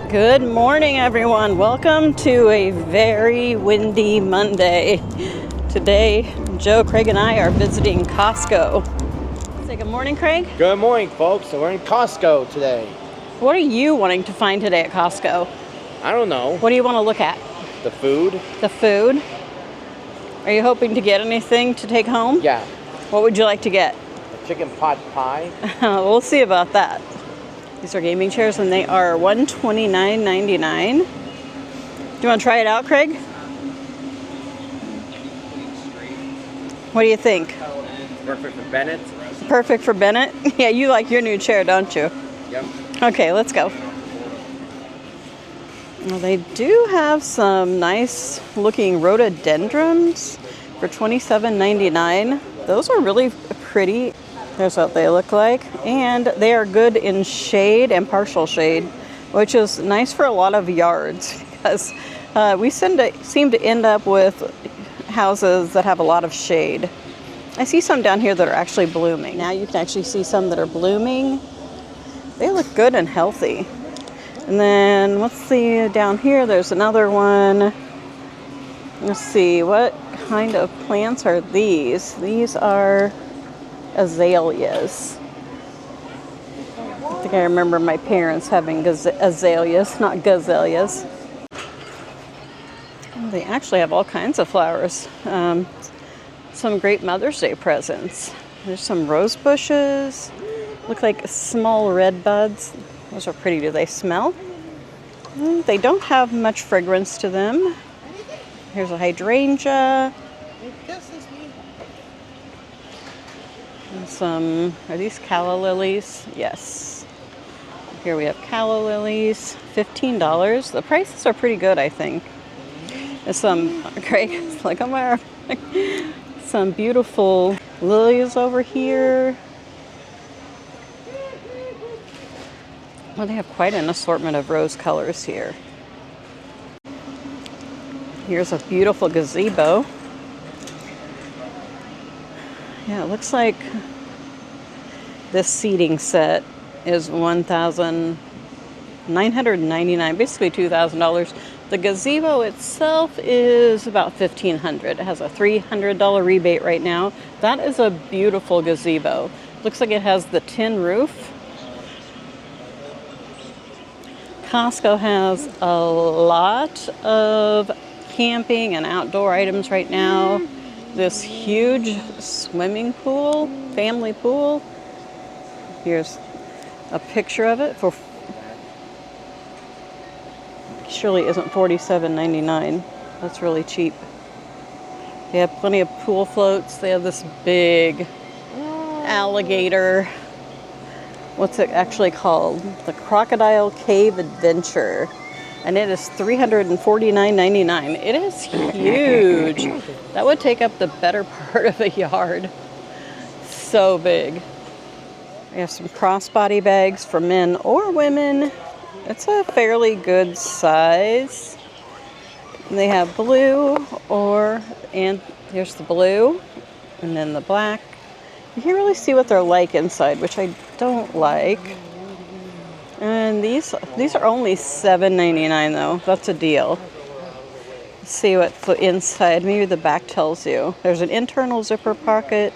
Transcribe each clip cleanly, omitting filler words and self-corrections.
Good morning, everyone. Welcome to a very windy Monday. Today, Joe, Craig, and I are visiting Costco. Say good morning, Craig. Good morning, folks. So we're in Costco today. What are you wanting to find today at Costco? I don't know. What do you want to look at? The food? The food? Are you hoping to get anything to take home? Yeah. What would you like to get? A chicken pot pie. We'll see about that. These are gaming chairs and they are $129.99. Do you want to try it out, Craig? What do you think? Perfect for Bennett. Perfect for Bennett? Yeah, you like your new chair, don't you? Yep. Okay, let's go. Well, they do have some nice looking rhododendrons for $27.99. Those are really pretty. Here's what they look like. And they are good in shade and partial shade, which is nice for a lot of yards because we seem to end up with houses that have a lot of shade. I see some down here that are actually blooming. Now you can actually see some that are blooming. They look good and healthy. And then let's see down here, there's another one. Let's see, what kind of plants are these? These are azaleas. I think I remember my parents having azaleas, not gazaleas. They actually have all kinds of flowers. Some great Mother's Day presents. There's some rose bushes. Look like small red buds. Those are pretty. Do they smell? They don't have much fragrance to them. Here's a hydrangea. And some, are these calla lilies? Yes. Here we have calla lilies, $15. The prices are pretty good, I think. There's some, Craig, look at my arm. Some beautiful lilies over here. Well, they have quite an assortment of rose colors here. Here's a beautiful gazebo. Yeah, it looks like this seating set is $1,999, basically $2,000. The gazebo itself is about $1,500. It has a $300 rebate right now. That is a beautiful gazebo. Looks like it has the tin roof. Costco has a lot of camping and outdoor items right now. This huge swimming pool, family pool. Here's a picture of it for surely isn't $47.99. That's really cheap. They have plenty of pool floats. They have this big alligator. What's it actually called? The Crocodile Cave Adventure. And it is $349.99. It is huge. That would take up the better part of a yard. So big. We have some crossbody bags for men or women. It's a fairly good size. And they have blue and here's the blue and then the black. You can't really see what they're like inside, which I don't like. And these are only $7.99 though. That's a deal. Let's see what inside. Maybe the back tells you. There's an internal zipper pocket,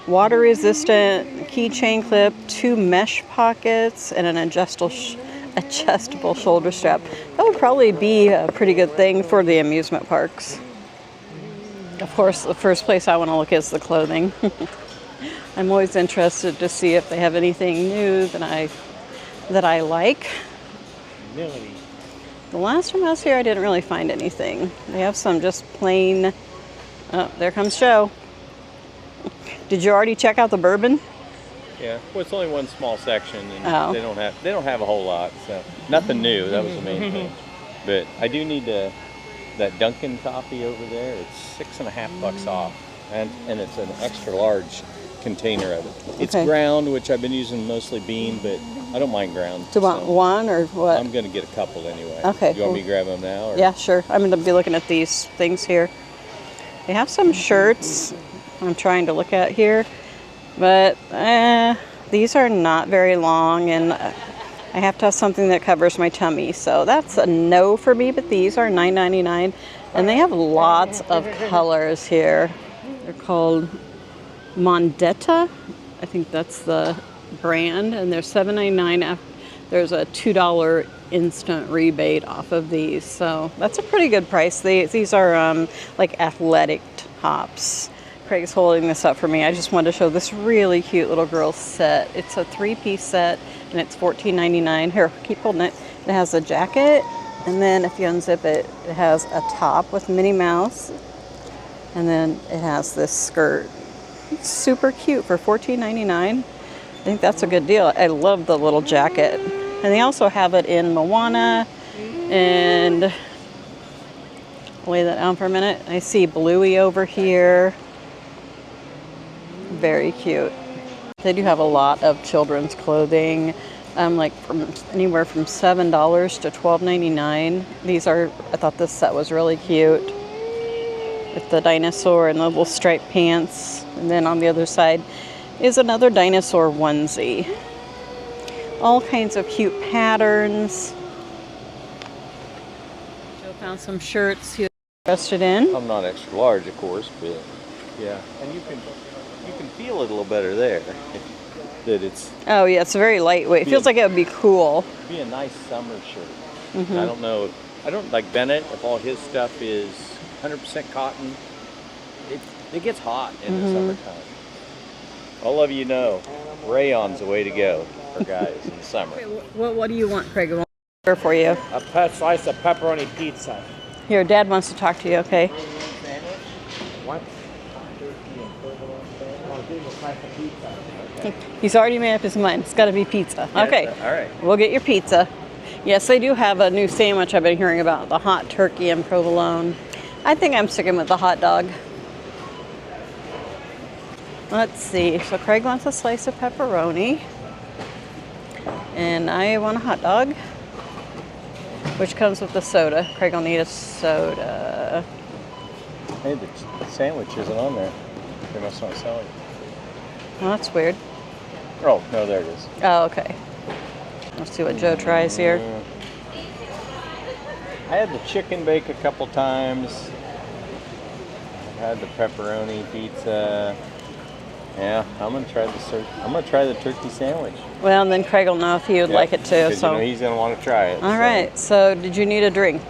water resistant keychain clip, 2 mesh pockets, and an adjustable shoulder strap. That would probably be a pretty good thing for the amusement parks. Of course, the first place I want to look is the clothing. I'm always interested to see if they have anything new that I like. Really? The last time I was here, I didn't really find anything. They have some just plain. Oh, there comes Joe. Did you already check out the bourbon? Yeah, well, it's only one small section, and they don't have a whole lot, so nothing new. That was the main thing. But I do need that Dunkin' coffee over there. It's $6.50 off, and it's an extra large container of it. It's ground, which I've been using mostly bean, but I don't mind ground. Do you want one or what? I'm going to get a couple anyway. Okay. Do you want me to grab them now? Or? Yeah, sure. I'm going to be looking at these things here. They have some shirts I'm trying to look at here, but these are not very long, and I have to have something that covers my tummy. So that's a no for me, but these are $9.99. And they have lots of colors here. They're called Mondetta. I think that's the brand. And they're $7.99. There's a $2 instant rebate off of these. So that's a pretty good price. These are like athletic tops. Craig's holding this up for me. I just wanted to show this really cute little girl set. It's a 3-piece set and it's $14.99. Here, keep holding it. It has a jacket, and then if you unzip it, it has a top with Minnie Mouse, and then it has this skirt. It's super cute for $14.99. I think that's a good deal. I love the little jacket. And they also have it in Moana, and I'll lay that down for a minute. I see Bluey over here. Very cute. They do have a lot of children's clothing, like from anywhere from $7 to $12.99. These are, I thought this set was really cute with the dinosaur and the little striped pants. And then on the other side is another dinosaur onesie. All kinds of cute patterns. Joe found some shirts he was interested in. I'm not extra large, of course, but yeah. And you can feel it a little better there. That it's. Oh yeah, it's very lightweight. It feels like it would be cool. Be a nice summer shirt. Mm-hmm. I don't know. I don't like Bennett. If all his stuff is 100% cotton, it gets hot in the summertime. All of you know, rayon's the way to go for guys in the summer. Okay, what do you want, Craig? I want to order for you. A slice of pepperoni pizza. Here, Dad wants to talk to you. Okay. What? He's already made up his mind. It's got to be pizza. Okay. All right. We'll get your pizza. Yes, they do have a new sandwich I've been hearing about, the hot turkey and provolone. I think I'm sticking with the hot dog. Let's see. So Craig wants a slice of pepperoni. And I want a hot dog, which comes with the soda. Craig will need a soda. Hey, the sandwich isn't on there. They must not sell it. Well, that's weird. Oh, no, there it is. Oh, okay. Let's see what Joe tries here. I had the chicken bake a couple times. I've had the pepperoni pizza. Yeah, I'm gonna try the turkey sandwich. Well, and then Craig will know if he would like it too. So you know he's gonna want to try it. All right. So did you need a drink?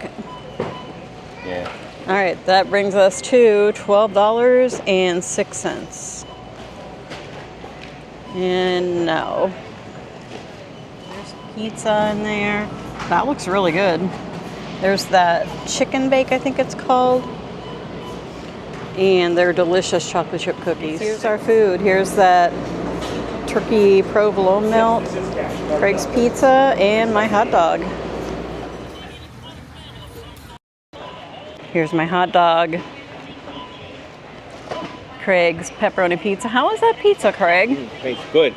Yeah. All right. That brings us to $12.06. And no. There's pizza in there. That looks really good. There's that chicken bake, I think it's called. And they're delicious chocolate chip cookies. Here's our food. Here's that turkey provolone melt, Craig's pizza, and my hot dog. Here's my hot dog. Craig's pepperoni pizza. How is that pizza, Craig? Tastes good.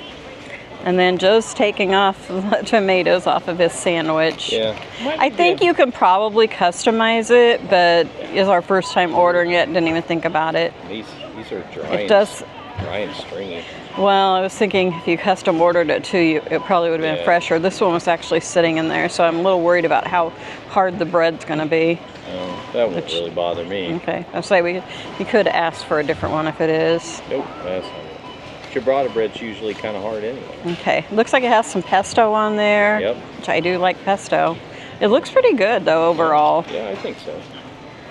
And then Joe's taking off the tomatoes off of his sandwich. Yeah. I think you can probably customize it, but it's our first time ordering it. Didn't even think about it. These are dry. It does. Dry and stringy. Well, I was thinking if you custom ordered it too, it probably would have been fresher. This one was actually sitting in there, so I'm a little worried about how hard the bread's going to be. Oh, that won't really bother me. Okay. I'll say you could ask for a different one if it is. Nope, that's not it. Ciabatta bread's usually kind of hard anyway. Okay. Looks like it has some pesto on there. Yep. Which I do like pesto. It looks pretty good though overall. Yeah, I think so.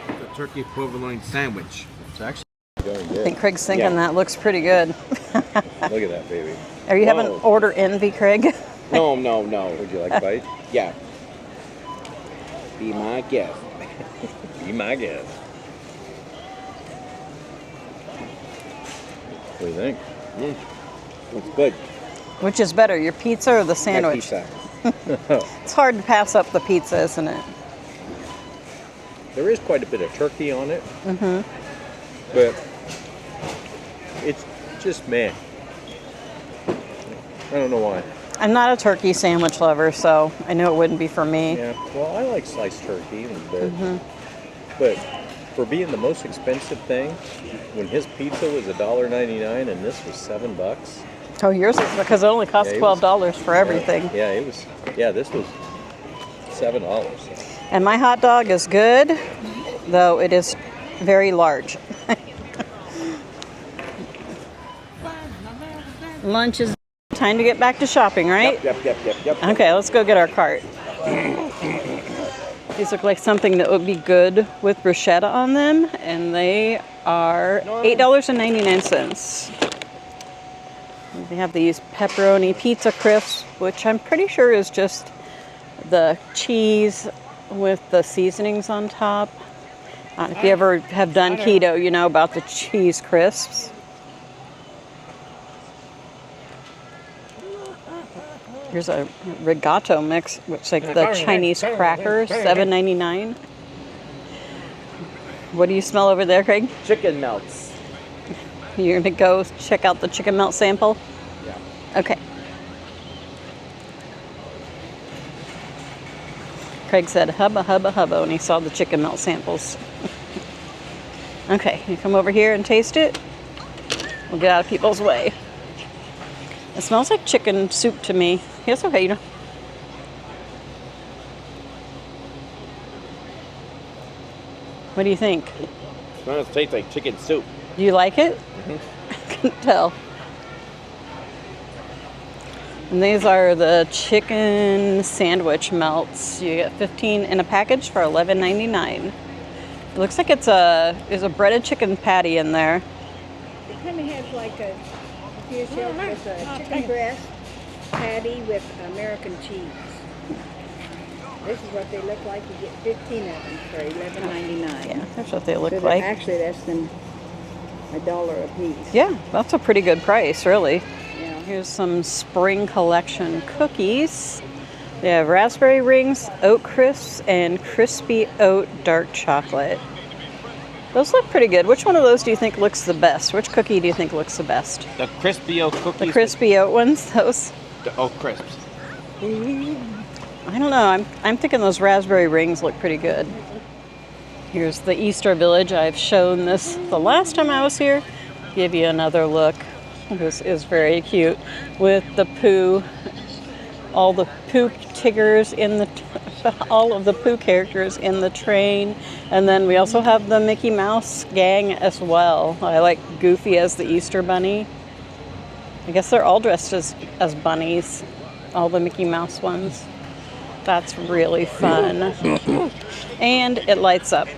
The turkey provolone sandwich. It's actually going good. I think Craig's thinking that looks pretty good. Look at that baby. Are you having order envy, Craig? No. Would you like a bite? Yeah. Be my guest. Be my guest. What do you think? It's good. Which is better, your pizza or the sandwich? Pizza. It's hard to pass up the pizza, isn't it? There is quite a bit of turkey on it. Mm-hmm. But it's just meh. I don't know why. I'm not a turkey sandwich lover, so I know it wouldn't be for me. Yeah, well, I like sliced turkey, but for being the most expensive thing, when his pizza was $1.99 and this was $7, Oh, yours is because it only costs Yeah, it was- $12 for everything. Yeah, it was. Yeah, this was $7. And my hot dog is good, though it is very large. Lunch is time to get back to shopping, right? Yep. Okay, let's go get our cart. These look like something that would be good with bruschetta on them, and they are $8.99. They have these pepperoni pizza crisps, which I'm pretty sure is just the cheese with the seasonings on top. If you ever have done keto, you know about the cheese crisps. Here's a regato mix, which is like the Chinese crackers, $7.99. What do you smell over there, Craig? Chicken melts. You're gonna go check out the chicken melt sample? Yeah. Okay. Craig said hubba hubba hubba when he saw the chicken melt samples. Okay, you come over here and taste it. We'll get out of people's way. It smells like chicken soup to me. Yes, okay, you know. What do you think? Smells tastes like chicken soup. Do you like it? I can tell. And these are the chicken sandwich melts. You get 15 in a package for $11.99. It looks like there's a breaded chicken patty in there. It kind of has like a with a chicken breast patty with American cheese. This is what they look like. You get 15 of them for $11.99. Yeah, that's what they look So they're like. actually less than $1 a piece. Yeah, that's a pretty good price, really. Yeah. Here's some spring collection cookies. They have raspberry rings, oat crisps, and crispy oat dark chocolate. Those look pretty good. Which one of those do you think looks the best? Which cookie do you think looks the best? The crispy oat cookies. The crispy oat ones? Those? The oat crisps. I don't know. I'm thinking those raspberry rings look pretty good. Here's the Easter Village. I've shown this the last time I was here. Give you another look. This is very cute with the Pooh, all the Pooh Tiggers in the, all of the Pooh characters in the train. And then we also have the Mickey Mouse gang as well. I like Goofy as the Easter Bunny. I guess they're all dressed as bunnies, all the Mickey Mouse ones. That's really fun. And it lights up.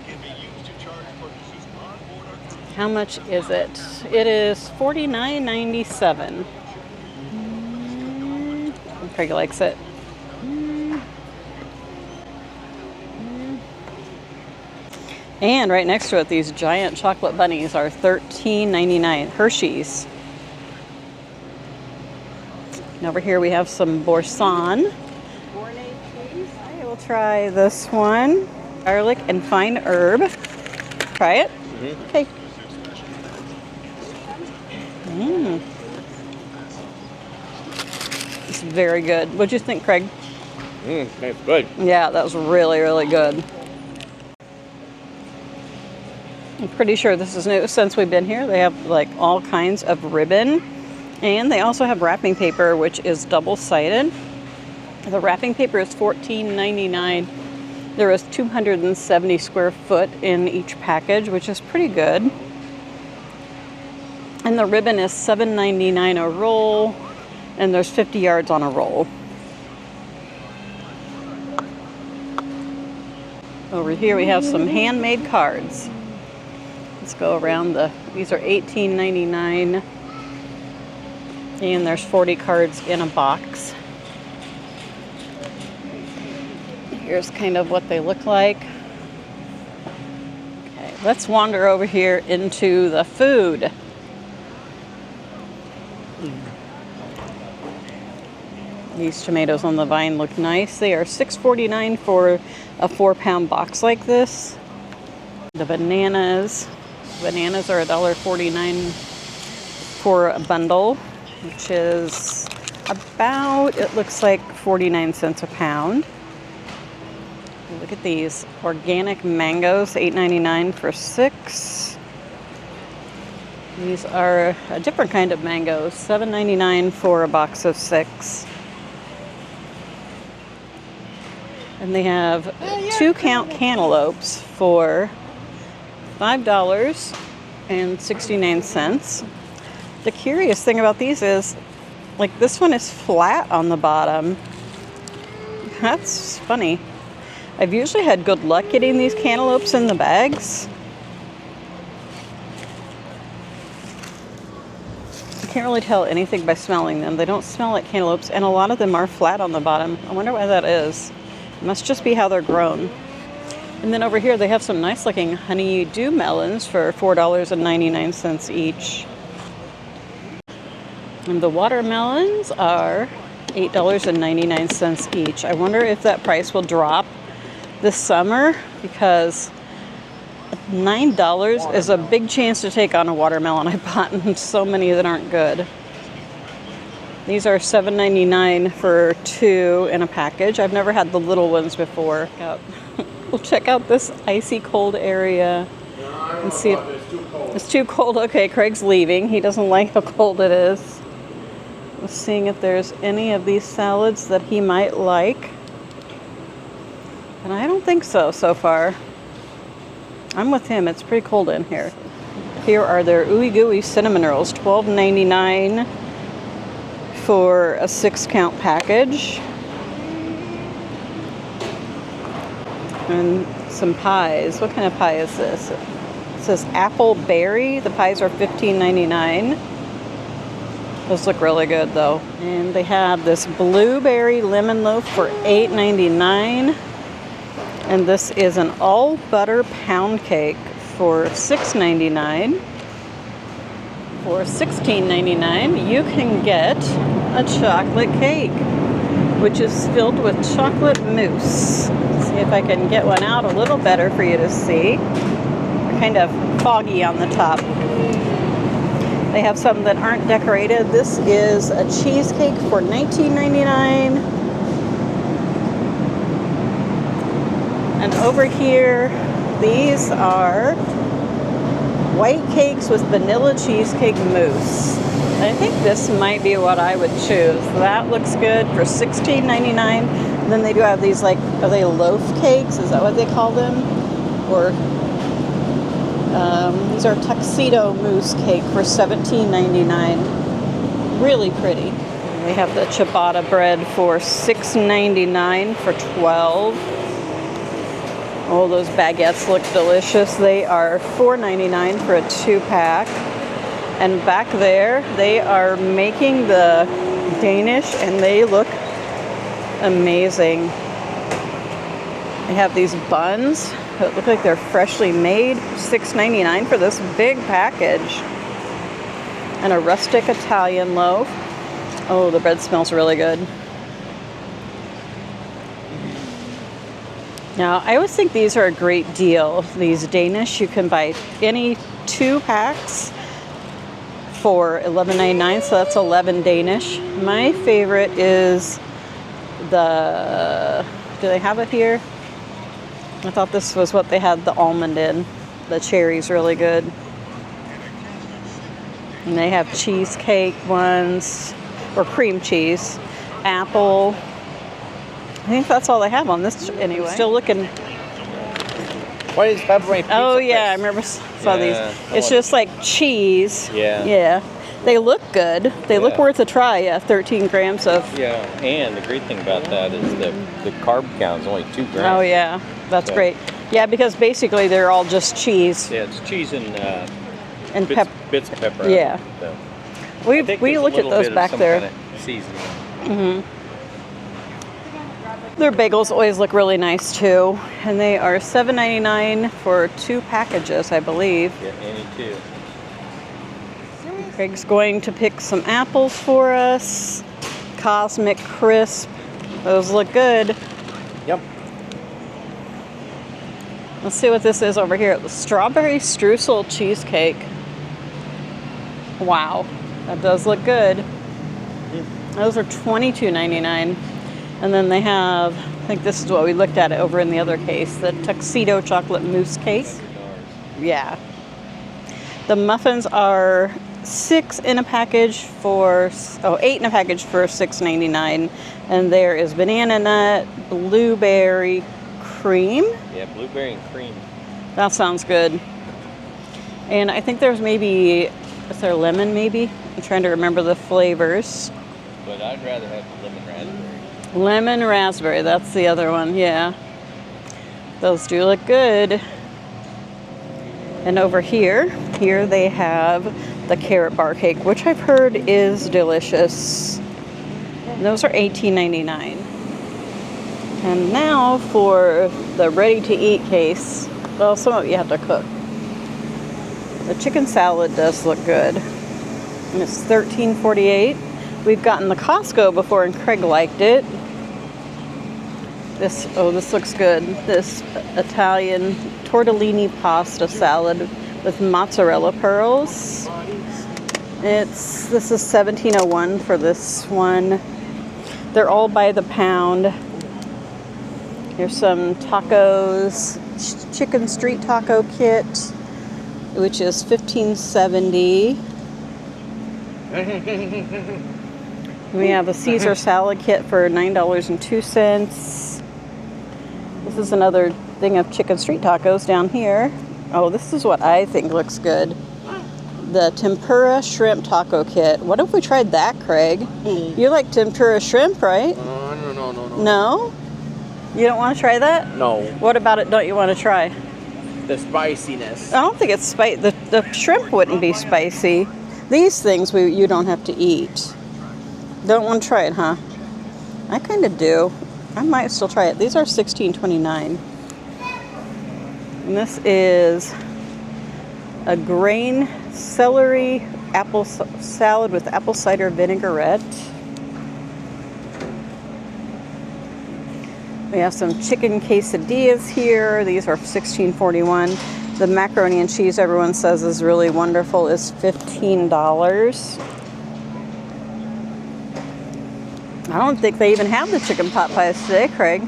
How much is it? It is $49.97. Craig likes it. And right next to it, these giant chocolate bunnies are $13.99. Hershey's. And over here we have some Boursin. I will try this one. Garlic and fine herb. Try it? Mm-hmm. Okay. It's very good. What'd you think, Craig? Tastes good. Yeah, that was really, really good. I'm pretty sure this is new since we've been here. They have like all kinds of ribbon, and they also have wrapping paper, which is double-sided. The wrapping paper is $14.99. There is 270 square foot in each package, which is pretty good. And the ribbon is $7.99 a roll, and there's 50 yards on a roll. Over here we have some handmade cards. Let's go around these are $18.99, and there's 40 cards in a box. Here's kind of what they look like. Okay, let's wander over here into the food. These tomatoes on the vine look nice. They are $6.49 for a 4-pound box like this. The bananas are $1.49 for a bundle, which is about, it looks like 49 cents a pound. Look at these organic mangoes, $8.99 for 6. These are a different kind of mangoes, $7.99 for a box of 6. And they have 2-count cantaloupes for $5.69. The curious thing about these is, like, this one is flat on the bottom. That's funny. I've usually had good luck getting these cantaloupes in the bags. I can't really tell anything by smelling them. They don't smell like cantaloupes, and a lot of them are flat on the bottom. I wonder why that is. It must just be how they're grown. And then over here they have some nice looking honeydew melons for $4.99 each. And the watermelons are $8.99 each. I wonder if that price will drop this summer, because $9 is a big chance to take on a watermelon. I bought so many that aren't good. These are $7.99 for 2 in a package. I've never had the little ones before. We'll check out this icy cold area and see if it's too cold. Okay, Craig's leaving. He doesn't like how cold it is. We're seeing if there's any of these salads that he might like. And I don't think so far. I'm with him. It's pretty cold in here. Here are their ooey gooey cinnamon rolls, $12.99 for a 6-count package. And some pies. What kind of pie is this? It says apple berry. The pies are $15.99. Those look really good though. And they have this blueberry lemon loaf for $8.99. And this is an all butter pound cake for $6.99. For $16.99, you can get a chocolate cake, which is filled with chocolate mousse. Let's see if I can get one out a little better for you to see. They're kind of foggy on the top. They have some that aren't decorated. This is a cheesecake for $19.99. And over here, these are white cakes with vanilla cheesecake mousse. I think this might be what I would choose. That looks good for $16.99. And then they do have these, like, are they loaf cakes? Is that what they call them? Or these are tuxedo mousse cake for $17.99. Really pretty. They have the ciabatta bread for $6.99 for 12. Oh, those baguettes look delicious. They are $4.99 for a 2-pack. And back there, they are making the Danish, and they look amazing. They have these buns that look like they're freshly made. $6.99 for this big package. And a rustic Italian loaf. Oh, the bread smells really good. Now, I always think these are a great deal. These Danish, you can buy any 2 packs for $11.99, so that's 11 Danish. My favorite is the, do they have it here? I thought this was what they had the almond in. The cherry's really good. And they have cheesecake ones, or cream cheese, apple. I think that's all they have on this anyway. Still looking. What is pepperoni pizza? Oh yeah, I remember saw these. It's just like cheese. Yeah. Yeah. They look good. They look worth a try. Yeah, 13 grams of. Yeah, and the great thing about that is the carb count is only 2 grams. Oh yeah, that's great. Yeah, because basically they're all just cheese. Yeah, it's cheese and bits of pepper. Yeah. So. We looked at those back there. Kind of seasoning. Mm-hmm. Their bagels always look really nice too, and they are $7.99 for 2 packages, I believe. Yeah, any 2. Craig's going to pick some apples for us. Cosmic Crisp. Those look good. Yep. Let's see what this is over here. The strawberry streusel cheesecake. Wow, that does look good. Those are $22.99. And then they have, I think this is what we looked at over in the other case, the tuxedo chocolate mousse cake. Yeah. The muffins are 6 in a package for, 8 in a package for $6.99. And there is banana nut, blueberry cream. Yeah, blueberry and cream. That sounds good. And I think there's maybe, is there lemon maybe? I'm trying to remember the flavors. But I'd rather have the lemon raspberry. Lemon raspberry, that's the other one, yeah. Those do look good. And over here they have the carrot bar cake, which I've heard is delicious. And those are $18.99. And now for the ready-to-eat case. Well, some of it you have to cook. The chicken salad does look good. And it's $13.48. We've gotten the Costco before and Craig liked it. This looks good. This Italian tortellini pasta salad with mozzarella pearls. This is $17.01 for this one. They're all by the pound. Here's some tacos, chicken street taco kit, which is $15.70. We have a Caesar salad kit for $9.02. This is another thing of chicken street tacos down here. Oh, this is what I think looks good. The tempura shrimp taco kit. What if we tried that, Craig? You like tempura shrimp, right? No. No? You don't want to try that? No. What about it don't you want to try? The spiciness. I don't think it's spicy. The shrimp wouldn't be spicy. These things you don't have to eat. Don't want to try it, huh? I kind of do. I might still try it. These are $16.29. And this is a grain celery apple salad with apple cider vinaigrette. We have some chicken quesadillas here. These are $16.41. The macaroni and cheese everyone says is really wonderful is $15. I don't think they even have the chicken pot pies today, Craig.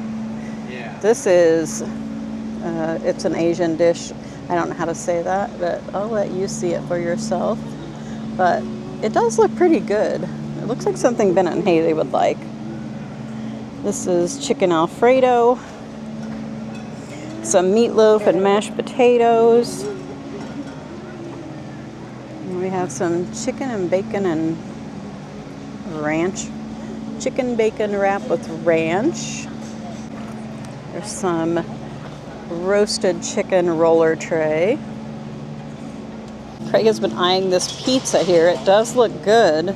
Yeah. This is, it's an Asian dish. I don't know how to say that, but I'll let you see it for yourself. But it does look pretty good. It looks like something Bennett and Haley would like. This is chicken Alfredo, some meatloaf and mashed potatoes. And we have some chicken and bacon and ranch. Chicken bacon wrap with ranch. There's some roasted chicken roller tray. Craig has been eyeing this pizza here. It does look good.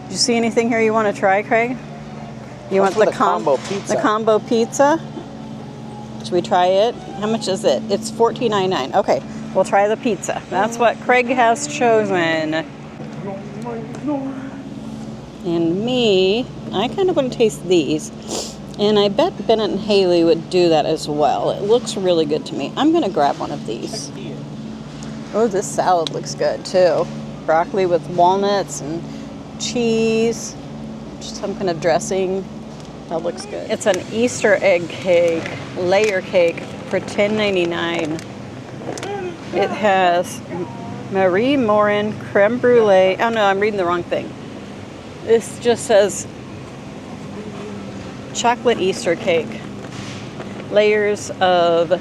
Did you see anything here you want to try, Craig? You want the combo pizza? The combo pizza? Should we try it? How much is it? It's $14.99. Okay, we'll try the pizza. That's what Craig has chosen. And me, I kind of want to taste these. And I bet Bennett and Haley would do that as well. It looks really good to me. I'm going to grab one of these. Oh, this salad looks good too. Broccoli with walnuts and cheese. Some kind of dressing. That looks good. It's an Easter egg cake, layer cake for $10.99. It has Marie Morin creme brulee. Oh no, I'm reading the wrong thing. This just says chocolate Easter cake. Layers of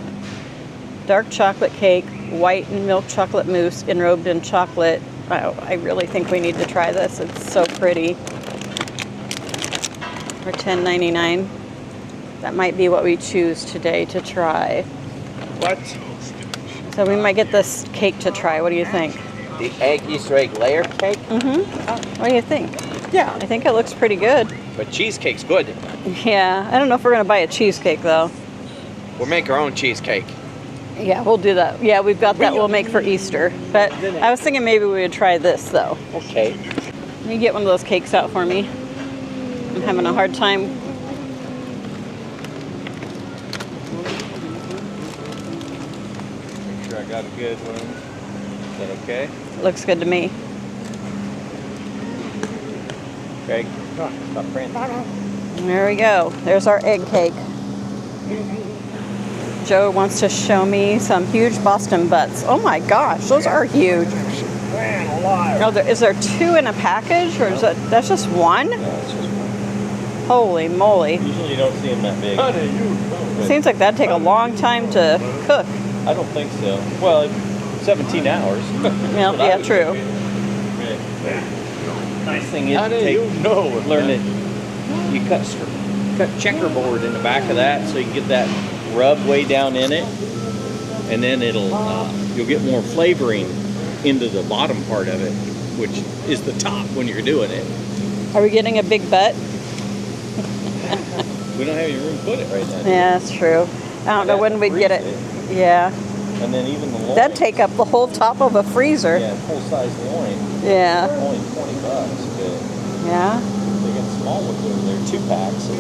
dark chocolate cake, white and milk chocolate mousse enrobed in chocolate. Oh, I really think we need to try this. It's so pretty. For $10.99. That might be what we choose today to try. What? So we might get this cake to try. What do you think? The Easter egg layer cake? Mm-hmm. What do you think? Yeah. I think it looks pretty good. But cheesecake's good. Yeah, I don't know if we're going to buy a cheesecake though. We'll make our own cheesecake. Yeah, we'll do that. Yeah, we've got that we'll make for Easter. But I was thinking maybe we would try this though. Okay. Can you get one of those cakes out for me? I'm having a hard time. Make sure I got a good one. Is that okay? Looks good to me. Craig, stop praying. There we go. There's our egg cake. Joe wants to show me some huge Boston butts. Oh my gosh, those are huge. Man alive. Oh, is there 2 in a package, or is that's just one? No, it's just one. Holy moly. Usually you don't see them that big. But Seems like that'd take a long time to cook. I don't think so. Well, 17 hours. Yeah, true. Nice thing is learn it. You cut checkerboard in the back of that so you can get that rub way down in it, and then you'll get more flavoring into the bottom part of it, which is the top when you're doing it. Are we getting a big butt? We don't have any room to put it right now. Yeah, that's true. I don't know when we'd get it. Yeah. And then even the loin. That'd take up the whole top of a freezer. Yeah, full size loin. Yeah. Only $20, but Yeah. they got small ones over there, 2-packs, so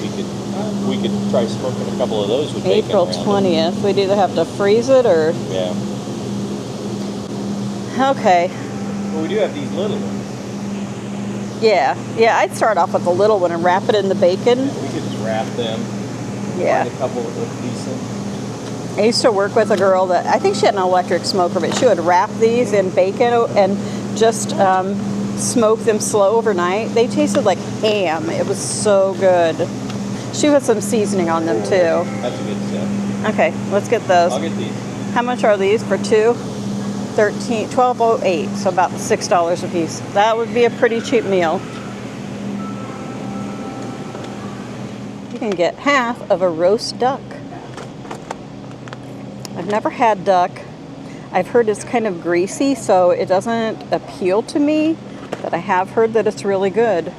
we could try smoking a couple of those with bacon April around it. 20th. We'd either have to freeze it or. Yeah. Okay. Well, we do have these little ones. Yeah. Yeah, I'd start off with the little one and wrap it in the bacon. We could just wrap them. Yeah. Find a couple that look decent. I used to work with a girl that, I think she had an electric smoker, but she would wrap these in bacon and just smoke them slow overnight. They tasted like ham. It was so good. She put some seasoning on them too. That's a good stuff. Okay, let's get those. I'll get these. How much are these for 2? $12.08, so about $6 a piece. That would be a pretty cheap meal. You can get half of a roast duck. I've never had duck. I've heard it's kind of greasy, so it doesn't appeal to me, but I have heard that it's really good.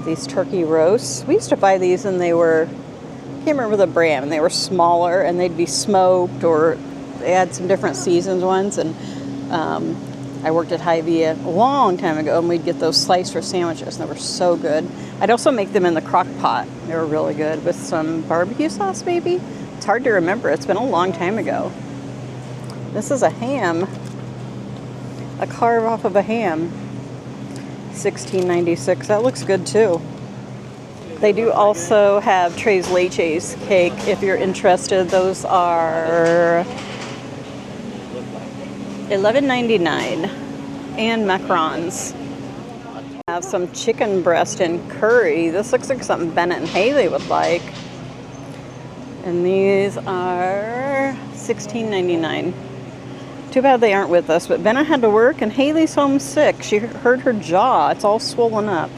These turkey roasts. We used to buy these and they were, I can't remember the brand, and they were smaller and they'd be smoked, or they had some different seasoned ones. And I worked at Hy-Vee a long time ago, and we'd get those sliced for sandwiches, and they were so good. I'd also make them in the crock pot. They were really good with some barbecue sauce, maybe. It's hard to remember. It's been a long time ago. This is a ham, a carve off of a ham. $16.96. That looks good too. They do also have Tres Leches cake if you're interested. Those are $11.99, and macarons. Have some chicken breast and curry. This looks like something Bennett and Haley would like. And these are $16.99. Too bad they aren't with us, but Bennett had to work and Haley's home sick. She hurt her jaw. It's all swollen up.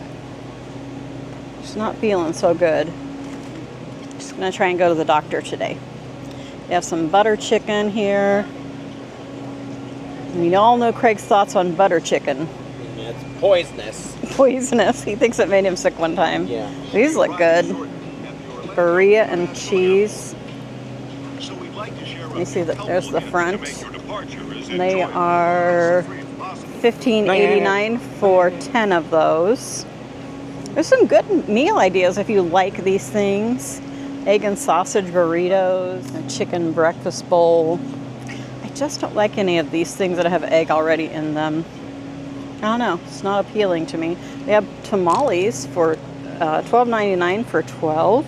She's not feeling so good. Just gonna try and go to the doctor today. They have some butter chicken here. And you all know Craig's thoughts on butter chicken. Yeah, it's poisonous. Poisonous. He thinks it made him sick one time. Yeah. These look good. Berea and cheese. You see that there's the front. They are $15.89 for 10 of those. There's some good meal ideas if you like these things. Egg and sausage burritos, a chicken breakfast bowl. I just don't like any of these things that have egg already in them. I don't know. It's not appealing to me. They have tamales for $12.99 for 12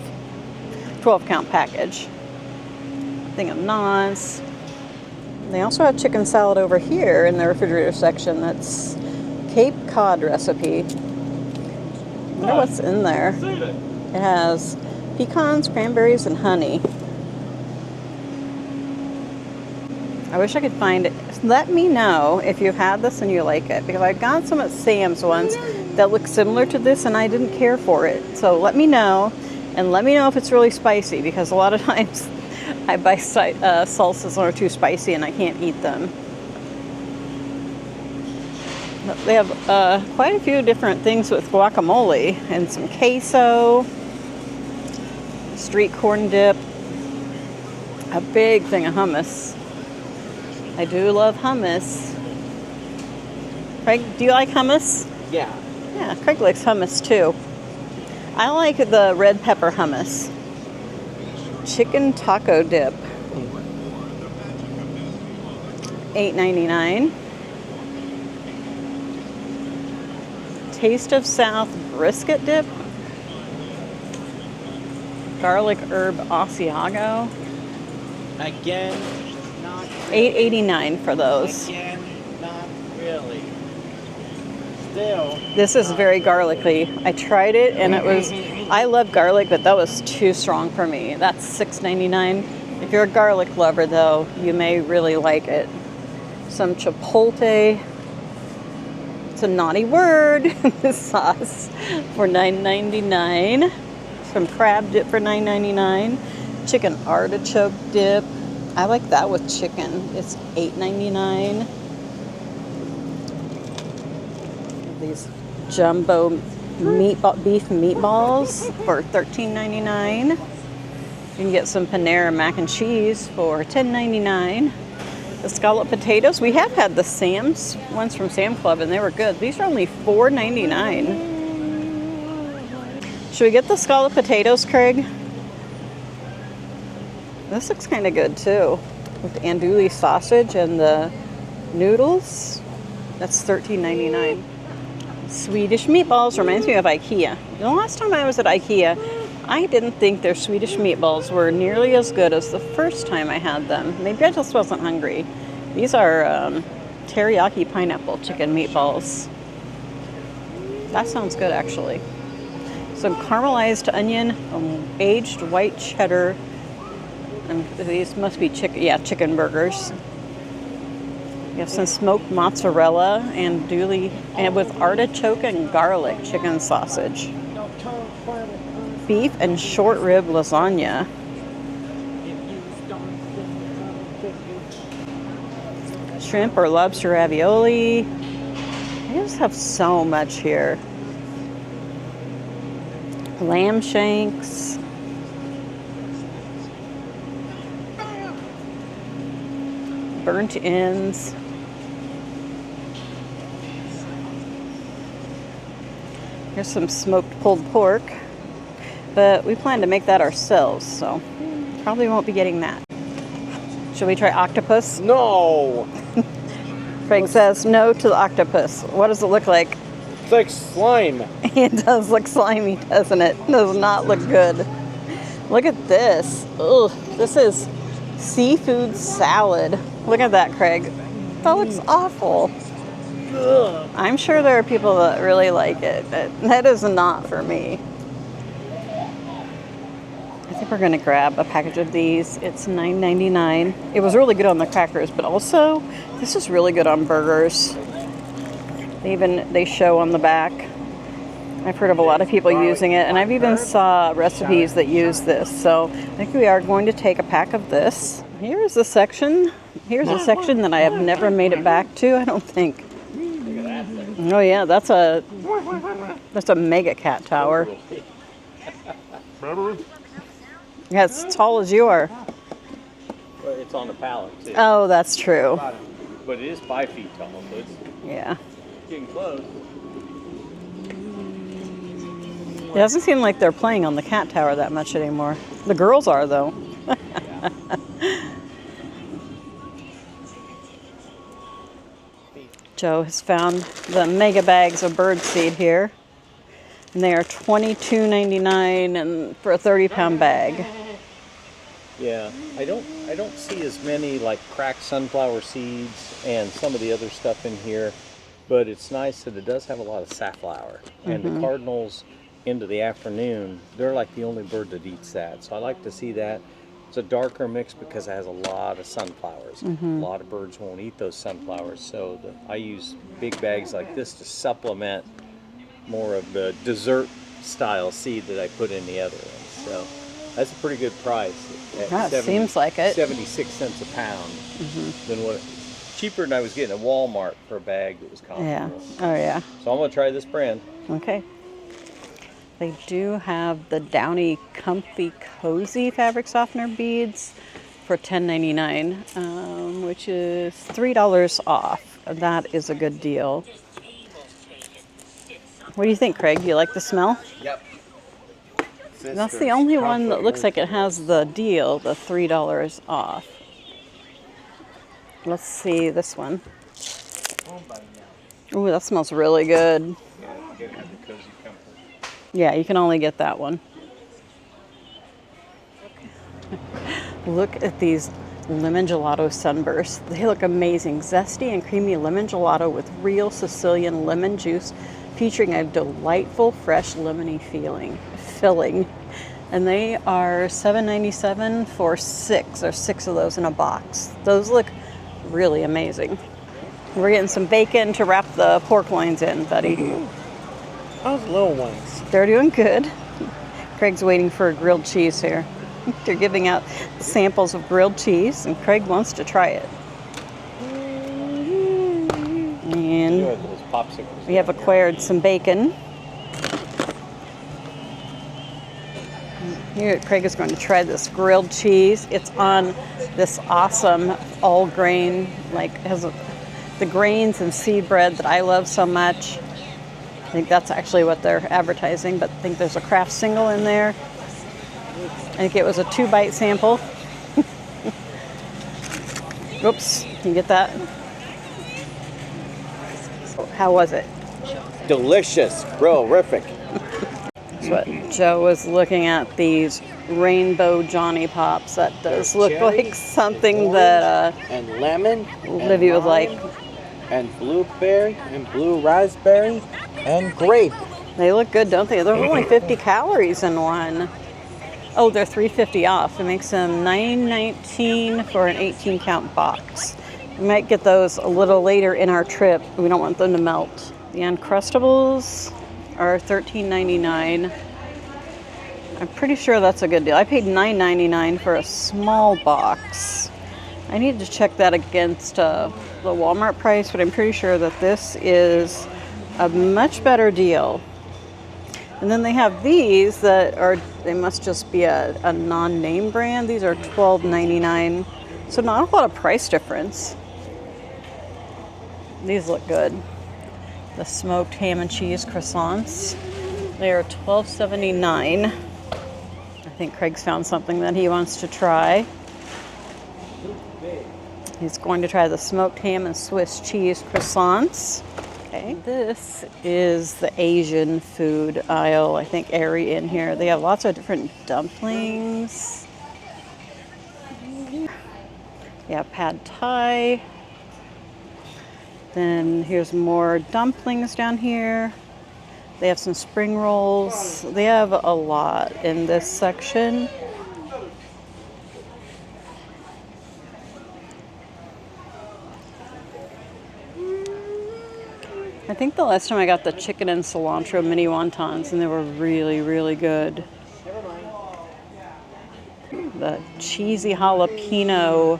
count package. Thing of naans. They also have chicken salad over here in the refrigerator section. That's Cape Cod recipe. I wonder what's in there. It has pecans, cranberries, and honey. I wish I could find it. Let me know if you've had this and you like it, because I got some at Sam's once that looked similar to this and I didn't care for it. So let me know, and let me know if it's really spicy, because a lot of times I buy salsas that are too spicy and I can't eat them. They have quite a few different things with guacamole and some queso, street corn dip, a big thing of hummus. I do love hummus. Craig, do you like hummus? Yeah. Yeah, Craig likes hummus too. I like the red pepper hummus. Chicken taco dip, $8.99. Taste of South brisket dip, Garlic herb Asiago. Again, not really. $8.89 for those. Again, not really. Still. This is not very really. garlicky. I tried it and it was, I love garlic, but that was too strong for me. That's $6.99. If you're a garlic lover though, you may really like it. Some chipotle, it's a naughty word, sauce for $9.99. Some crab dip for $9.99. Chicken artichoke dip. I like that with chicken. It's $8.99. These jumbo beef meatballs for $13.99. You can get some Panera mac and cheese for $10.99. The scalloped potatoes, we have had the Sam's ones from Sam Club and they were good. These are only $4.99. Should we get the scalloped potatoes, Craig? This looks kind of good too. With the andouille sausage and the noodles. That's $13.99. Swedish meatballs reminds me of IKEA. The last time I was at IKEA, I didn't think their Swedish meatballs were nearly as good as the first time I had them. Maybe I just wasn't hungry. These are teriyaki pineapple chicken meatballs. That sounds good actually. Some caramelized onion, aged white cheddar, and these must be chicken burgers. You have some smoked mozzarella and with artichoke and garlic chicken sausage. Beef and short rib lasagna. Shrimp or lobster ravioli. They just have so much here. Lamb shanks. Burnt ends. Here's some smoked pulled pork, but we plan to make that ourselves, so probably won't be getting that. Should we try octopus? No! Craig says no to the octopus. What does it look like? It's like slime. It does look slimy, doesn't it? It does not look good. Look at this. Ugh, this is seafood salad. Look at that, Craig. That looks awful. Ugh. I'm sure there are people that really like it, but that is not for me. I think we're gonna grab a package of these. It's $9.99. It was really good on the crackers, but also this is really good on burgers. They show on the back. I've heard of a lot of people using it, and I've even saw recipes that use this. So I think we are going to take a pack of this. Here's a section. Here's a section that I have never made it back to, I don't think. Oh yeah, that's a mega cat tower. Yeah, it's as tall as you are. Well, it's on the pallet too. Oh, that's true. But it is 5 feet tall, so it's Yeah. getting close. It doesn't seem like they're playing on the cat tower that much anymore. The girls are, though. Joe has found the mega bags of birdseed here. And they are $22.99 and for a 30-pound bag. Yeah, I don't see as many like cracked sunflower seeds and some of the other stuff in here, but it's nice that it does have a lot of safflower. And the cardinals into the afternoon, they're like the only bird that eats that. So I like to see that. It's a darker mix because it has a lot of sunflowers. A lot of birds won't eat those sunflowers, so I use big bags like this to supplement more of the dessert style seed that I put in the other one. So that's a pretty good price. That seems like it. 76 cents a pound. Than what cheaper than I was getting at Walmart for a bag that was comparable. Yeah. Oh, yeah. So I'm gonna try this brand. Okay. They do have the Downy Comfy Cozy fabric softener beads for $10.99, which is $3 off. That is a good deal. What do you think, Craig? You like the smell? Yep. That's the only one that looks like it has the deal, the $3 off. Let's see this one. Ooh, that smells really good. Yeah, you gotta have the cozy comfort. Yeah, you can only get that one. Look at these lemon gelato sunbursts. They look amazing. Zesty and creamy lemon gelato with real Sicilian lemon juice, featuring a delightful, fresh, lemony filling. And they are $7.97 for 6. There's 6 of those in a box. Those look really amazing. We're getting some bacon to wrap the pork loins in, buddy. How's the little ones? They're doing good. Craig's waiting for grilled cheese here. They're giving out samples of grilled cheese, and Craig wants to try it. And we have acquired some bacon. Here, Craig is going to try this grilled cheese. It's on this awesome all grain, like has the grains and seed bread that I love so much. I think that's actually what they're advertising, but I think there's a Kraft single in there. I think it was a 2-bite sample. Oops, can you get that? How was it? Delicious. Terrific. That's what Joe was looking at, these rainbow Johnny Pops. That does look like something that and lemon. Livy would like. And blueberry and blue raspberry and grape. They look good, don't they? There's only 50 calories in one. Oh, they're $3.50 off. It makes them $9.19 for an 18-count box. We might get those a little later in our trip. We don't want them to melt. The Uncrustables are $13.99. I'm pretty sure that's a good deal. I paid $9.99 for a small box. I need to check that against the Walmart price, but I'm pretty sure that this is a much better deal. And then they have these that are, they must just be a non-name brand. These are $12.99, so not a lot of price difference. These look good. The smoked ham and cheese croissants, they are $12.79. I think Craig's found something that he wants to try. He's going to try the smoked ham and Swiss cheese croissants. Okay, this is the Asian food aisle. I think Airy in here. They have lots of different dumplings. Yeah, pad thai. Then here's more dumplings down here. They have some spring rolls. They have a lot in this section. I think the last time I got the chicken and cilantro mini wontons, and they were really, really good. The cheesy jalapeno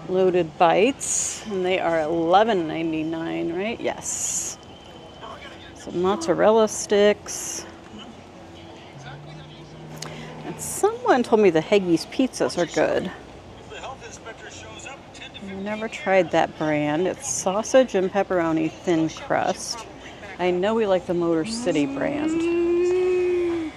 loaded bites, and they are $11.99, right? Yes. Some mozzarella sticks. And someone told me the Heggy's pizzas are good. I've never tried that brand. It's sausage and pepperoni thin crust. I know we like the Motor City brand.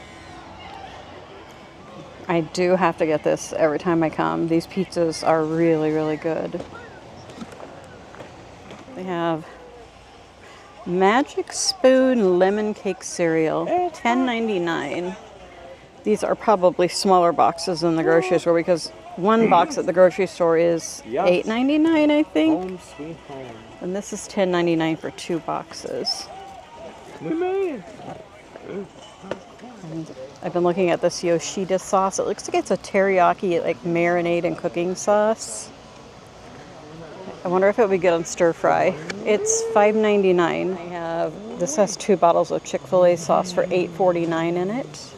I do have to get this every time I come. These pizzas are really, really good. They have Magic Spoon lemon cake cereal, $10.99. These are probably smaller boxes in the grocery store because one box at the grocery store is $8.99, I think. Home sweet home. And this is $10.99 for 2 boxes. We made it. And I've been looking at this Yoshida sauce. It looks like it's a teriyaki, like marinade and cooking sauce. I wonder if it would be good on stir fry. It's $5.99. This has 2 bottles of Chick-fil-A sauce for $8.49 in it.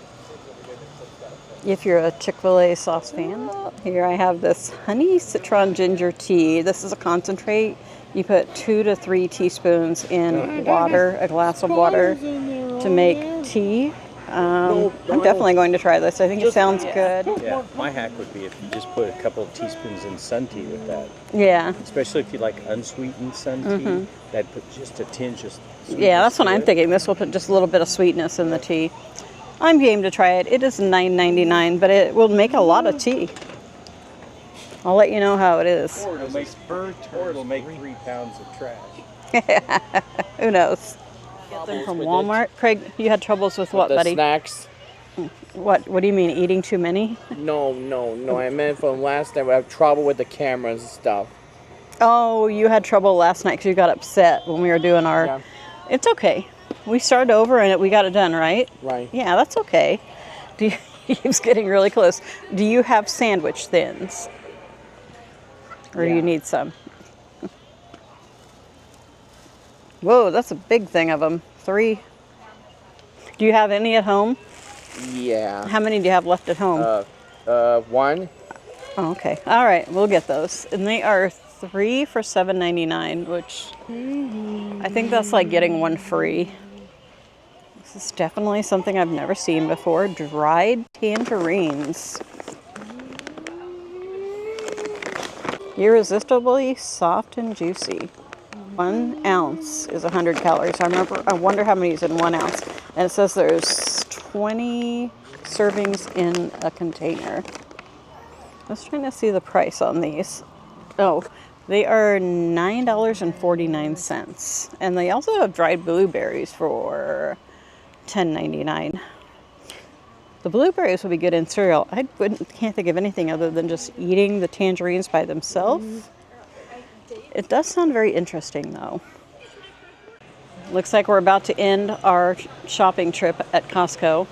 If you're a Chick-fil-A sauce fan. Here I have this honey citron ginger tea. This is a concentrate. You put 2 to 3 teaspoons in water, a glass of water, to make tea. I'm definitely going to try this. I think it sounds good. Yeah, my hack would be if you just put a couple of teaspoons in sun tea with that. Yeah. Especially if you like unsweetened sun tea, that'd put just a tinge of sweetness. Yeah, that's what I'm thinking. This will put just a little bit of sweetness in the tea. I'm game to try it. It is $9.99, but it will make a lot of tea. I'll let you know how it is. Or it'll make 3 pounds of trash. Who knows? Get them from Walmart. Craig, you had troubles with what, the buddy? Snacks. What do you mean, eating too many? No. I meant from last time. I have trouble with the cameras and stuff. Oh, you had trouble last night because you got upset when we were doing our... Yeah. It's okay. We started over and we got it done, right? Right. Yeah, that's okay. He keeps getting really close. Do you have sandwich thins? Or Yeah. you need some? Whoa, that's a big thing of them. 3. Do you have any at home? Yeah. How many do you have left at home? 1. Oh, okay. All right, we'll get those. And they are 3 for $7.99, which I think that's like getting one free. This is definitely something I've never seen before. Dried tangerines. Irresistibly soft and juicy. 1 ounce is 100 calories. I wonder how many is in 1 ounce. And it says there's 20 servings in a container. I was trying to see the price on these. Oh, they are $9.49. And they also have dried blueberries for $10.99. The blueberries would be good in cereal. Can't think of anything other than just eating the tangerines by themselves. It does sound very interesting, though. Looks like we're about to end our shopping trip at Costco.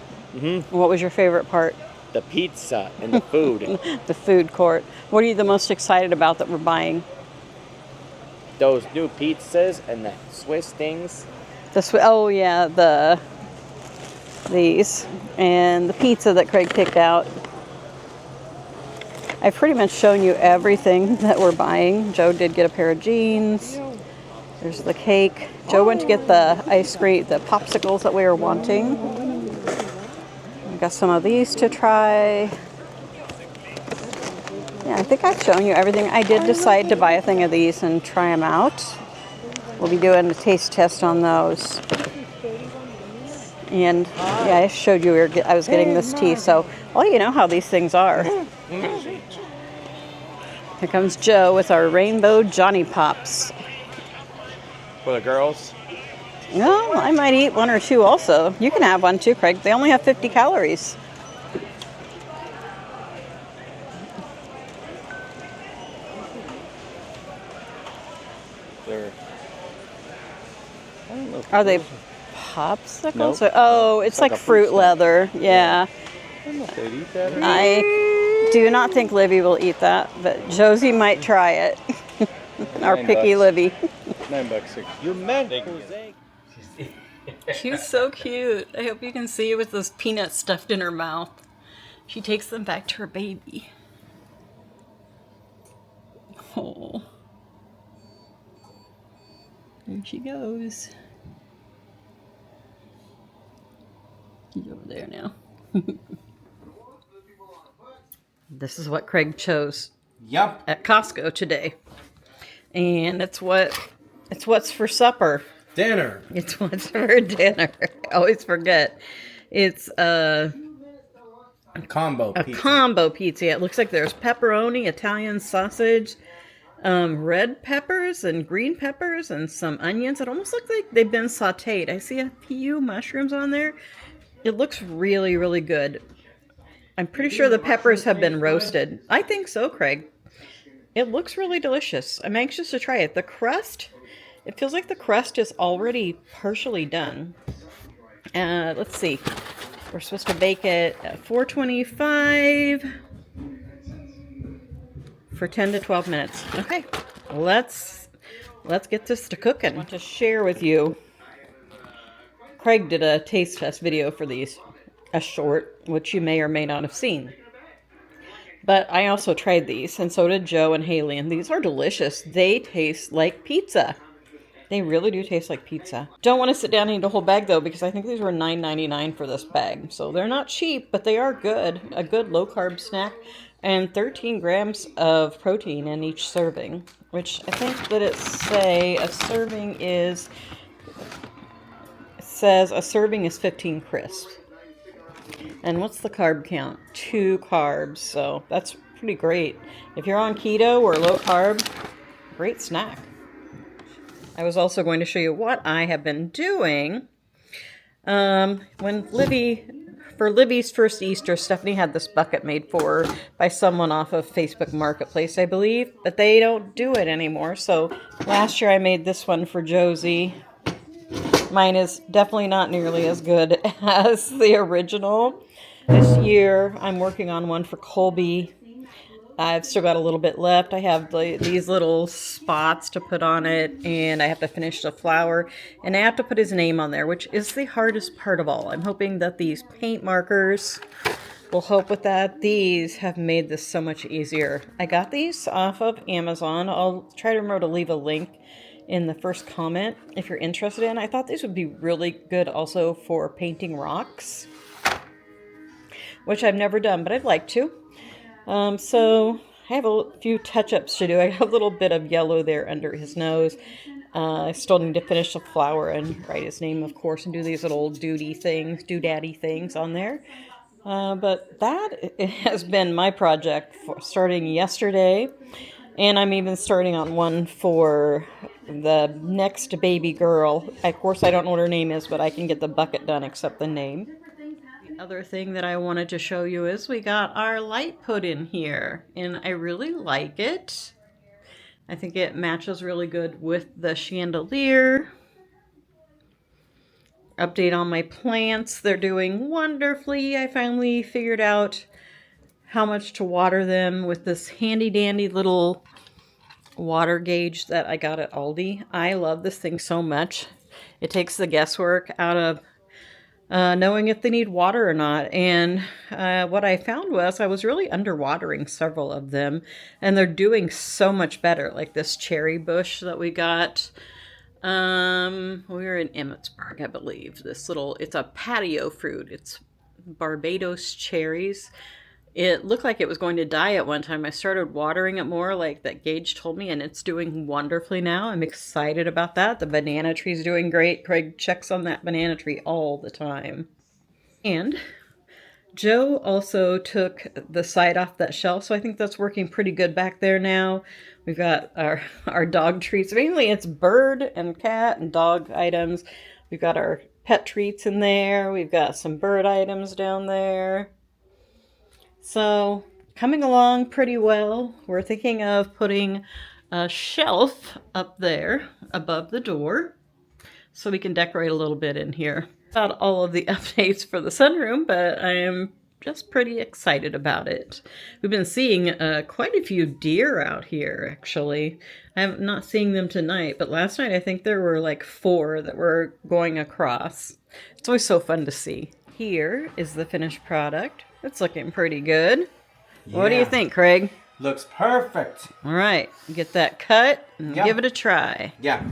What was your favorite part? The pizza and the food. The food court. What are you the most excited about that we're buying? Those new pizzas and the Swiss things. Oh yeah, these and the pizza that Craig picked out. I've pretty much shown you everything that we're buying. Joe did get a pair of jeans. There's the cake. Joe went to get the ice cream, the popsicles that we were wanting. We got some of these to try. Yeah, I think I've shown you everything. I did decide to buy a thing of these and try them out. We'll be doing a taste test on those. And yeah, I showed you I was getting this tea, so well, you know how these things are. Here comes Joe with our rainbow Johnny Pops. For the girls. No, I might eat 1 or 2 also. You can have 1 too, Craig. They only have 50 calories. I don't know. Are they popsicles? Nope. Oh, it's like like a fruit fruit leather. Yeah. I don't know if they'd eat that or not. I do not think Livy will eat that, but Josie might try it. Our picky $9. Livy. $9.60. You meant Jose. She's so cute. I hope you can see with those peanuts stuffed in her mouth. She takes them back to her baby. Oh. There she goes. She's over there now. This is what Craig chose Yup. at Costco today. And it's what's for supper. Dinner. It's what's for dinner. I always forget. It's a Combo pizza. combo pizza. It looks like there's pepperoni, Italian sausage, red peppers and green peppers, and some onions. It almost looks like they've been sauteed. I see a few mushrooms on there. It looks really, really good. I'm pretty sure the peppers have been roasted. I think so, Craig. It looks really delicious. I'm anxious to try it. The crust, it feels like the crust is already partially done. Let's see. We're supposed to bake it at 425 for 10 to 12 minutes. Okay, let's get this to cooking. I want to share with you. Craig did a taste test video for these, a short, which you may or may not have seen. But I also tried these, and so did Joe and Haley, and these are delicious. They taste like pizza. They really do taste like pizza. Don't want to sit down and eat a whole bag, though, because I think these were $9.99 for this bag. So they're not cheap, but they are good. A good low-carb snack. And 13 grams of protein in each serving, which I think that it says a serving is 15 crisps. And what's the carb count? 2 carbs, so that's pretty great. If you're on keto or low carb, great snack. I was also going to show you what I have been doing. When Livy for Libby's first Easter, Stephanie had this bucket made for her by someone off of Facebook Marketplace, I believe. But they don't do it anymore. So last year I made this one for Josie. Mine is definitely not nearly as good as the original. This year I'm working on one for Colby. I've still got a little bit left. I have these little spots to put on it, and I have to finish the flower, and I have to put his name on there, which is the hardest part of all. I'm hoping that these paint markers will help with that. These have made this so much easier. I got these off of Amazon. I'll try to remember to leave a link in the first comment if you're interested in. I thought these would be really good also for painting rocks, which I've never done, but I'd like to. So I have a few touch-ups to do. I have a little bit of yellow there under his nose. I still need to finish the flower and write his name, of course, and do these little doodaddy things on there. But that has been my project starting yesterday. And I'm even starting on one for the next baby girl. Of course, I don't know what her name is, but I can get the bucket done except the name. Other thing that I wanted to show you is we got our light put in here, and I really like it. I think it matches really good with the chandelier. Update on my plants. They're doing wonderfully. I finally figured out how much to water them with this handy dandy little water gauge that I got at Aldi. I love this thing so much. It takes the guesswork out of knowing if they need water or not. And what I found was I was really underwatering several of them, and they're doing so much better. Like this cherry bush that we got. We were in Emmitsburg, I believe. It's a patio fruit. It's Barbados cherries. It looked like it was going to die at one time. I started watering it more like that gauge told me, and it's doing wonderfully now. I'm excited about that. The banana tree's doing great. Craig checks on that banana tree all the time. And Joe also took the side off that shelf, so I think that's working pretty good back there now. We've got our dog treats. Mainly it's bird and cat and dog items. We've got our pet treats in there. We've got some bird items down there. So, coming along pretty well. We're thinking of putting a shelf up there above the door so we can decorate a little bit in here. About all of the updates for the sunroom, but I am just pretty excited about it. We've been seeing quite a few deer out here, actually. I'm not seeing them tonight, but last night I think there were like 4 that were going across. It's always so fun to see. Here is the finished product. It's looking pretty good. Yeah. What do you think, Craig? Looks perfect. All right, get that cut and give it a try. Yeah.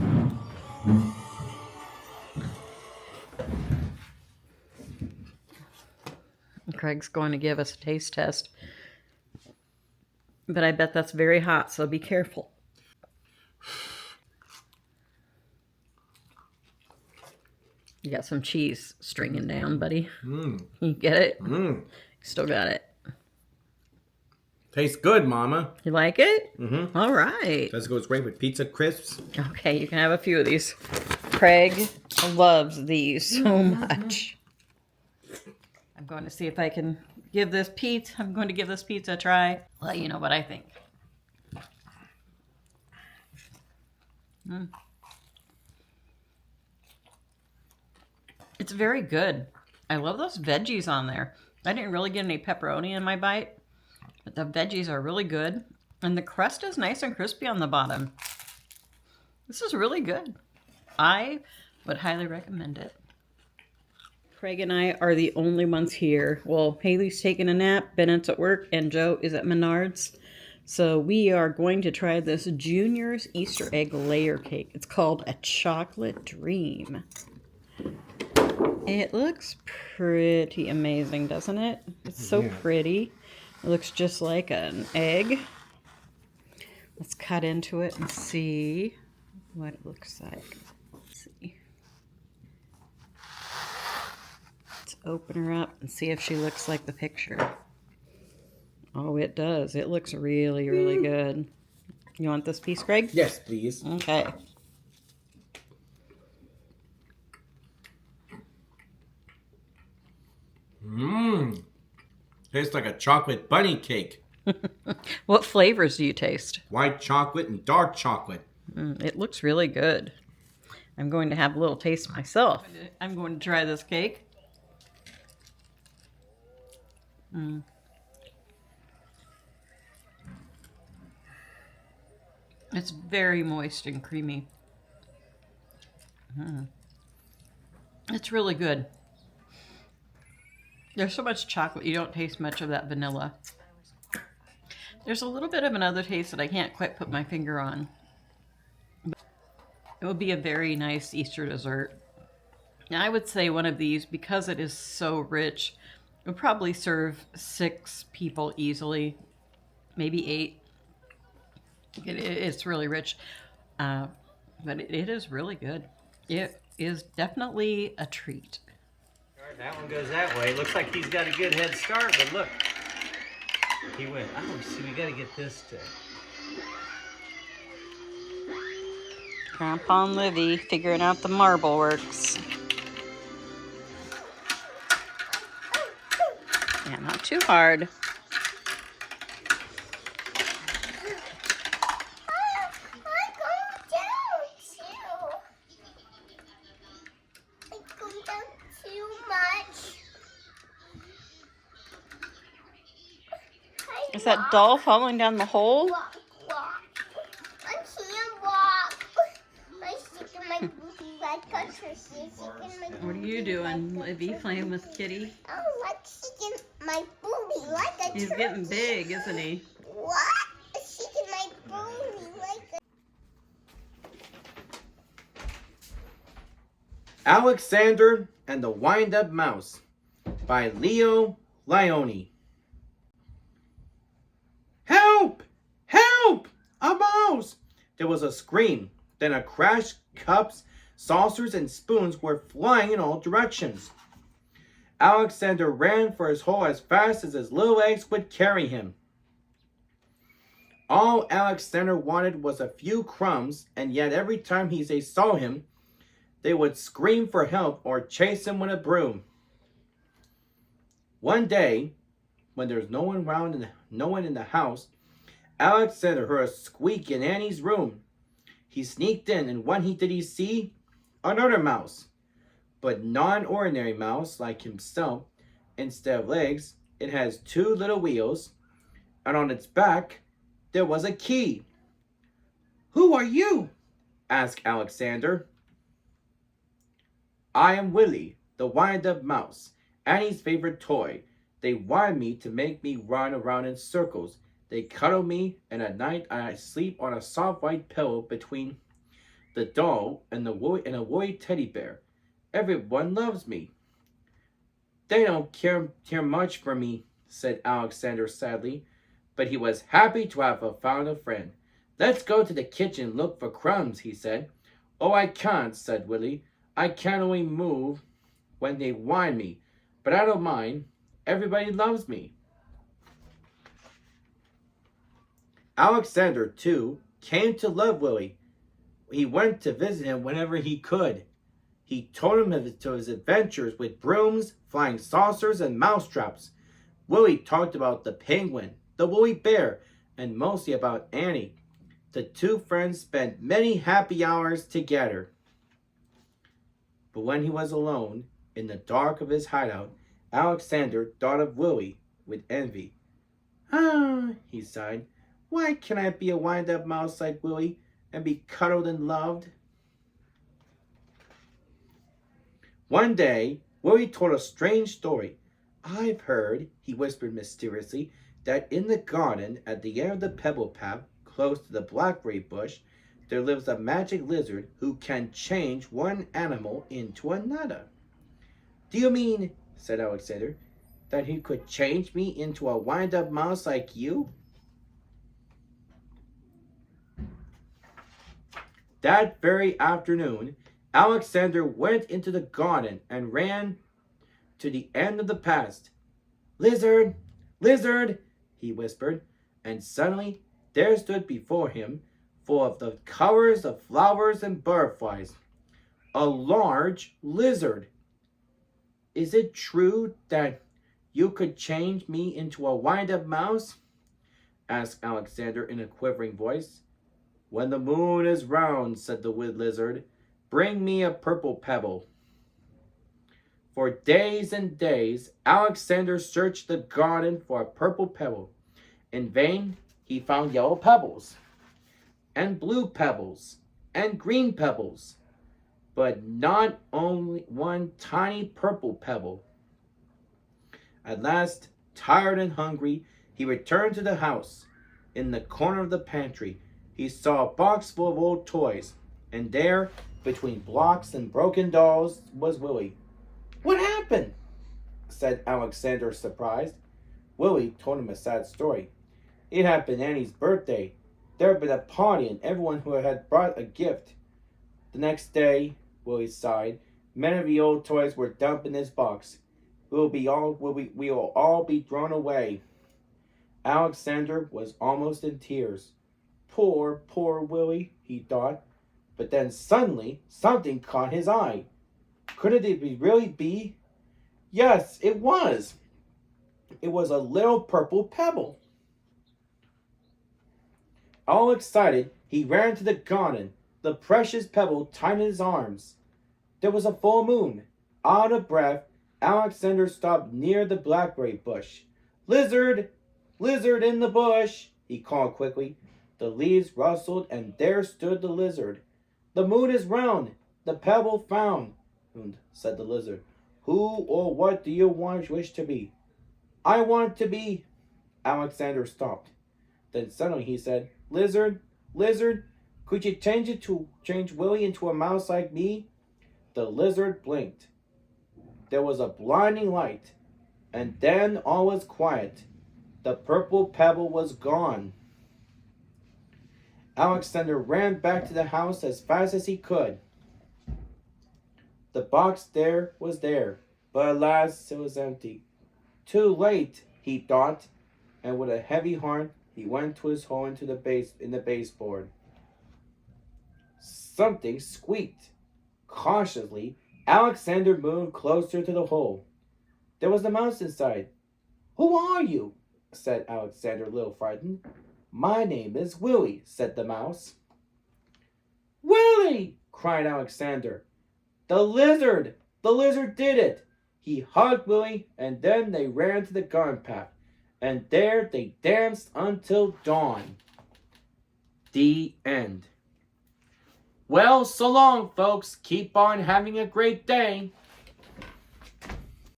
Craig's going to give us a taste test. But I bet that's very hot, so be careful. You got some cheese stringing down, buddy. You get it? Still got it. Tastes good, Mama. You like it? Mm-hmm. All right. This goes great with pizza crisps. Okay, you can have a few of these. Craig loves these so much. I'm going to see if I can give this pizza. I'm going to give this pizza a try. Let you know what I think. It's very good. I love those veggies on there. I didn't really get any pepperoni in my bite, but the veggies are really good. And the crust is nice and crispy on the bottom. This is really good. I would highly recommend it. Craig and I are the only ones here. Well, Haley's taking a nap, Bennett's at work, and Joe is at Menards. So we are going to try this Junior's Easter egg layer cake. It's called a chocolate dream. It looks pretty amazing, doesn't it? It's so pretty. It looks just like an egg. Let's cut into it and see what it looks like. Let's see. Let's open her up and see if she looks like the picture. Oh, it does. It looks really, really good. You want this piece, Greg? Yes, please. Okay. Mmm. Tastes like a chocolate bunny cake. What flavors do you taste? White chocolate and dark chocolate. It looks really good. I'm going to have a little taste myself. I'm going to try this cake. It's very moist and creamy. It's really good. There's so much chocolate, you don't taste much of that vanilla. There's a little bit of another taste that I can't quite put my finger on. It would be a very nice Easter dessert. And I would say one of these, because it is so rich, would probably serve 6 people easily, maybe 8. It's really rich, but it is really good. It is definitely a treat. That one goes that way. Looks like he's got a good head start, but look. He went, oh, see, we got to get this to... Grandpa and Livy figuring out the marble works. Yeah, not too hard. Is that doll falling down the hole? Walk, walk. I can't walk. My stick in my booty. I touch her stick in my booty. What are you doing, Livy, playing with Kitty? I don't like sticking my booty like a He's getting big, isn't he? What? Sticking my booty like a... Alexander and the Wind-Up Mouse by Leo Lione. Help! Help! A mouse! There was a scream. Then a crash. Cups, saucers, and spoons were flying in all directions. Alexander ran for his hole as fast as his little legs would carry him. All Alexander wanted was a few crumbs, and yet every time they saw him, they would scream for help or chase him with a broom. One day, when there was no one in the house, Alexander heard a squeak in Annie's room. He sneaked in, and what did he see? Another mouse. But not an ordinary mouse like himself. Instead of legs, it has 2 little wheels, and on its back, there was a key. "Who are you?" asked Alexander. "I am Willie, the wind-up mouse, Annie's favorite toy. They wind me to make me run around in circles. They cuddle me, and at night I sleep on a soft white pillow between the doll and a woolly teddy bear. Everyone loves me." "They don't care much for me," said Alexander sadly, but he was happy to have found a friend. "Let's go to the kitchen and look for crumbs," he said. "Oh, I can't," said Willie. "I can only move when they wind me, but I don't mind. Everybody loves me." Alexander, too, came to love Willie. He went to visit him whenever he could. He told him of his adventures with brooms, flying saucers, and mousetraps. Willie talked about the penguin, the woolly bear, and mostly about Annie. The 2 friends spent many happy hours together. But when he was alone, in the dark of his hideout, Alexander thought of Willie with envy. "Ah," he sighed, "why can't I be a wind-up mouse like Willie and be cuddled and loved?" One day, Willie told a strange story. "I've heard," he whispered mysteriously, "that in the garden at the end of the pebble path, close to the blackberry bush, there lives a magic lizard who can change one animal into another." "Do you mean," said Alexander, "that he could change me into a wind-up mouse like you?" That very afternoon, Alexander went into the garden and ran to the end of the path. "Lizard, lizard," he whispered, and suddenly there stood before him, full of the colors of flowers and butterflies, a large lizard. "Is it true that You could change me into a wind-up mouse? Asked Alexander in a quivering voice. When the moon is round, said the wood lizard, bring me a purple pebble. For days and days, Alexander searched the garden for a purple pebble. In vain, he found yellow pebbles, and blue pebbles, and green pebbles, but not only one tiny purple pebble. At last, tired and hungry, he returned to the house. In the corner of the pantry, he saw a box full of old toys, and there, between blocks and broken dolls, was Willie. What happened? Said Alexander, surprised. Willie told him a sad story. It had been Annie's birthday. There had been a party, and everyone who had brought a gift. The next day, Willie sighed, many of the old toys were dumped in his box. We will all be thrown away. Alexander was almost in tears. Poor Willie, he thought. But then suddenly, something caught his eye. Could it really be? Yes, it was. It was a little purple pebble. All excited, he ran to the garden, the precious pebble tied in his arms. There was a full moon. Out of breath, Alexander stopped near the blackberry bush. Lizard! Lizard in the bush! He called quickly. The leaves rustled, and there stood the lizard. The moon is round, the pebble found, said the lizard. Who or what do you wish to be? I want to be. Alexander stopped. Then suddenly he said, Lizard, could you change Willie into a mouse like me? The lizard blinked. There was a blinding light, and then all was quiet. The purple pebble was gone. Alexander ran back to the house as fast as he could. The box was there, but alas, it was empty. Too late, he thought, and with a heavy heart, he went to his hole in the baseboard. Something squeaked. Cautiously, Alexander moved closer to the hole. There was a mouse inside. Who are you? Said Alexander, a little frightened. My name is Willie, said the mouse. Willie! Cried Alexander. The lizard did it. He hugged Willie, and then they ran to the garden path, and there they danced until dawn. The end. Well, so long, folks. Keep on having a great day.